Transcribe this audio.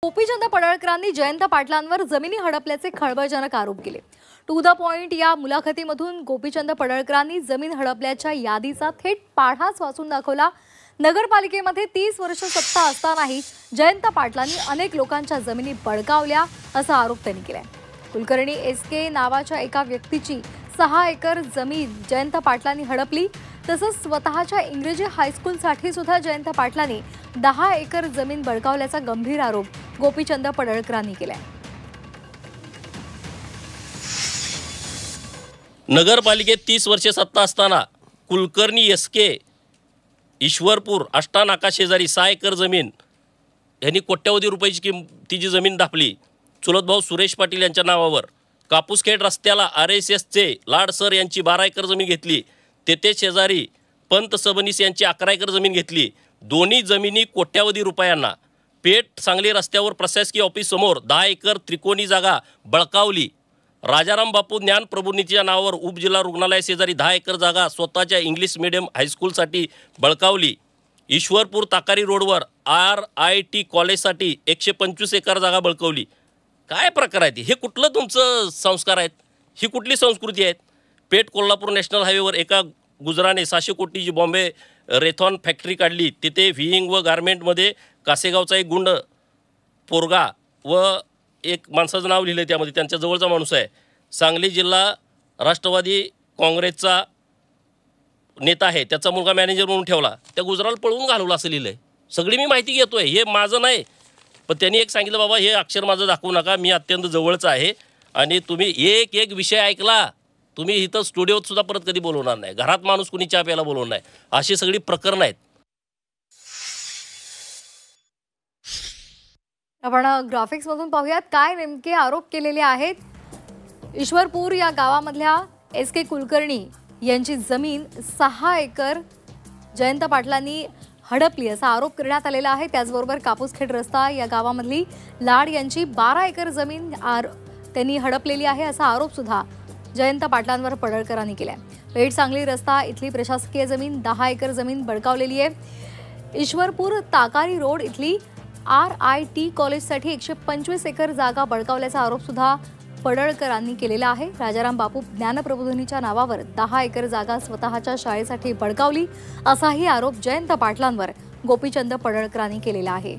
गोपीचंद पडळकरांनी जयंत पाटलांवर जमिनी हडपल्याचे खळबळजनक आरोप केले। टू द पॉइंट या मुलाखतीमधून गोपीचंद पडळकरांनी जमीन हडपल्याच्या यादीचा थेट पाढाच वाचून दाखवला। नगरपालिकेमध्ये 30 वर्ष सत्ता असतानाही जयंत पाटलांनी अनेक लोकांच्या जमिनी बळकावल्या असा आरोप त्यांनी केला। कुलकर्णी एसके नावाच्या एका व्यक्तीची 6 एकर जमीन जयंत पाटलांनी हडपली। तसंच स्वतःच्या इंग्रजी हायस्कूलसाठी सुद्धा जयंत पाटलांनी 10 एकर जमीन बळकावल्याचा गंभीर आरोप गोपीचंद पडळकरांनी केलाय। नगरपालिकेत 30 वर्षे सत्ता असताना कुलकर्णी एसके ईश्वरपूर अष्टानाका शेजारी 6 एकर जमीन यांनी कोट्यवधी रुपयाची किमतीची जमीन दापली। चुलत भाऊ सुरेश पाटील यांच्या नावावर कापूसखेड रस्त्याला RSSचे लाड सर यांची 12 एकर जमीन घेतली। तेथे शेजारी पंत सबनीस यांची 11 एकर जमीन घेतली। दोन्ही जमिनी कोट्यवधी रुपयांना पेठ सांगली रस्त्यावर प्रशासकीय ऑफिस समोर 10 एकर त्रिकोणी जागा बळकावली। राजाराम बापू ज्ञान प्रबोधिनीच्या नावावर उपजिल्हा रुग्णालय शेजारी 10 एकर जागा स्वतःच्या इंग्लिश मीडियम हायस्कूलसाठी बळकावली। ईश्वरपूर ताकारी रोडवर RIT कॉलेजसाठी 125 एकर जागा बळकावली। काय प्रकार आहेत हे? कुठलं तुमचं संस्कार आहेत? ही कुठली संस्कृती आहेत? पेठ कोल्हापूर नॅशनल हायवेवर एका गुजराने 600 कोटीची बॉम्बे रेथॉन फॅक्टरी काढली। तिथे व्हीइंग व गारमेंटमध्ये कासेगावचा एक गुंड पोरगा व एक माणसाचं नाव लिहिलं त्यामध्ये, त्यांच्या जवळचा माणूस आहे। सांगली जिल्हा राष्ट्रवादी काँग्रेसचा नेता आहे, त्याचा मुलगा मॅनेजर म्हणून ठेवला। त्या गुजराला पळवून घालवलं असं लिहिलं आहे। सगळी मी माहिती घेतोय, हे माझं नाही। पण त्यांनी एक सांगितलं, बाबा हे अक्षर माझं दाखवू नका, मी अत्यंत जवळचा आहे आणि तुम्ही एक एक विषय ऐकला, तुम्ही इथं स्टुडिओत सुद्धा परत कधी बोलवणार नाही, घरात माणूस कुणी चहा प्यायला बोलवणार नाही, अशी सगळी प्रकरणं आहेत। आपण ग्राफिक्स मधून पाहूयात काय नेमके आरोप केलेले आहेत। ईश्वरपूर या गावामधल्या SK कुलकर्णी यांची जमीन 6 एकर जयंत पाटलांनी हडपली असा आरोप करण्यात आलेला आहे। त्याचबरोबर कापूसखेड रस्ता या गावामधली लाड यांची 12 एकर जमीन त्यांनी हडपलेली आहे असा आरोप सुद्धा जयंत पाटलांवर पडळकरांनी केलाय। पेठ सांगली रस्ता इथली प्रशासकीय जमीन 10 एकर जमीन बळकावलेली आहे। ईश्वरपूर ताकारी रोड इथली RIT कॉलेजसाठी 125 एकर जागा बळकावल्याचा आरोप सुद्धा पडळकरांनी केलेला आहे। राजाराम बापू ज्ञान प्रबोधिनीच्या नावावर 10 एकर जागा स्वतःच्या शाळेसाठी बळकावली असाही आरोप जयंत पाटलांवर गोपीचंद पडळकरांनी केलेला आहे।